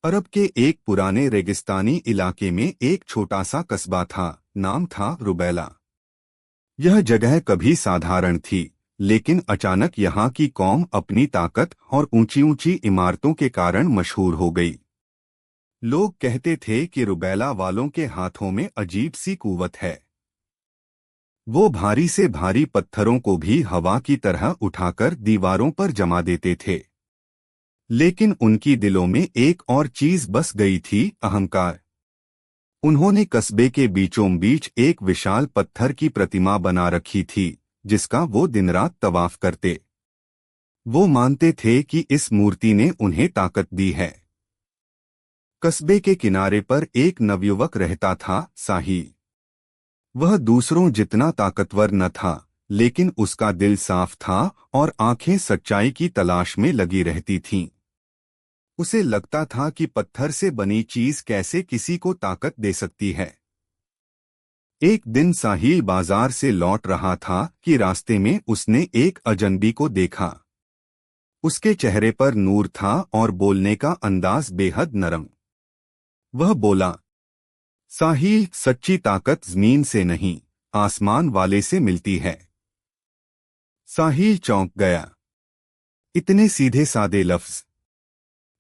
अरब के एक पुराने रेगिस्तानी इलाके में एक छोटा सा कस्बा था। नाम था रुबैला। यह जगह कभी साधारण थी, लेकिन अचानक यहाँ की कौम अपनी ताकत और ऊंची ऊंची इमारतों के कारण मशहूर हो गई। लोग कहते थे कि रुबैला वालों के हाथों में अजीब सी कुव्वत है। वो भारी से भारी पत्थरों को भी हवा की तरह उठाकर दीवारों पर जमा देते थे। लेकिन उनकी दिलों में एक और चीज बस गई थी, अहंकार। उन्होंने कस्बे के बीचों बीच एक विशाल पत्थर की प्रतिमा बना रखी थी, जिसका वो दिन रात तवाफ करते। वो मानते थे कि इस मूर्ति ने उन्हें ताकत दी है। कस्बे के किनारे पर एक नवयुवक रहता था, साहिल। वह दूसरों जितना ताकतवर न था, लेकिन उसका दिल साफ था और आंखें सच्चाई की तलाश में लगी रहती थीं। उसे लगता था कि पत्थर से बनी चीज कैसे किसी को ताकत दे सकती है। एक दिन साहिल बाजार से लौट रहा था कि रास्ते में उसने एक अजनबी को देखा। उसके चेहरे पर नूर था और बोलने का अंदाज बेहद नरम। वह बोला, साहिल, सच्ची ताकत जमीन से नहीं, आसमान वाले से मिलती है। साहिल चौंक गया। इतने सीधे सादे लफ्ज,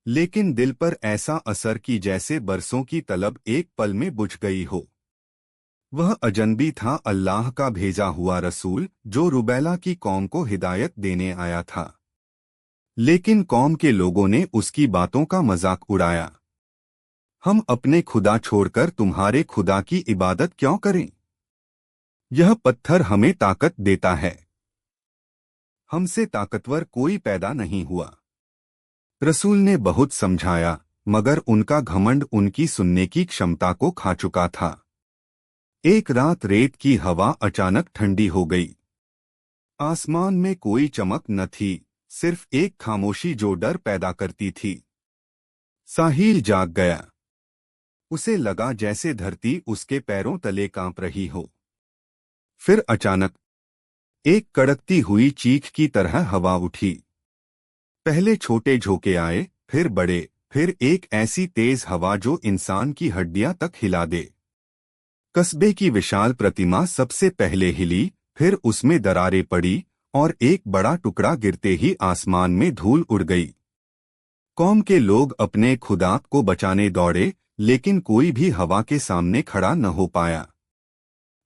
लेकिन दिल पर ऐसा असर कि जैसे बरसों की तलब एक पल में बुझ गई हो। वह अजनबी था अल्लाह का भेजा हुआ रसूल, जो रुबैला की कौम को हिदायत देने आया था। लेकिन कौम के लोगों ने उसकी बातों का मजाक उड़ाया। हम अपने खुदा छोड़कर तुम्हारे खुदा की इबादत क्यों करें? यह पत्थर हमें ताकत देता है। हमसे ताकतवर कोई पैदा नहीं हुआ। रसूल ने बहुत समझाया, मगर उनका घमंड उनकी सुनने की क्षमता को खा चुका था। एक रात रेत की हवा अचानक ठंडी हो गई। आसमान में कोई चमक न थी, सिर्फ एक खामोशी जो डर पैदा करती थी। साहिल जाग गया। उसे लगा जैसे धरती उसके पैरों तले कांप रही हो। फिर अचानक एक कड़कती हुई चीख की तरह हवा उठी। पहले छोटे झोंके आए, फिर बड़े, फिर एक ऐसी तेज हवा जो इंसान की हड्डियां तक हिला दे। कस्बे की विशाल प्रतिमा सबसे पहले हिली, फिर उसमें दरारें पड़ी और एक बड़ा टुकड़ा गिरते ही आसमान में धूल उड़ गई। कौम के लोग अपने खुदा को बचाने दौड़े, लेकिन कोई भी हवा के सामने खड़ा न हो पाया।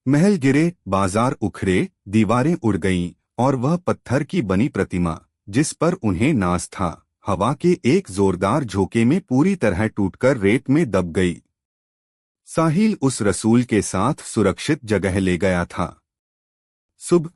महल गिरे, बाजार उखड़े, दीवारें उड़ गईं, और वह पत्थर की बनी प्रतिमा, जिस पर उन्हें नाज था, हवा के एक जोरदार झोंके में पूरी तरह टूटकर रेत में दब गई। साहिल उस रसूल के साथ सुरक्षित जगह ले गया था। सुबह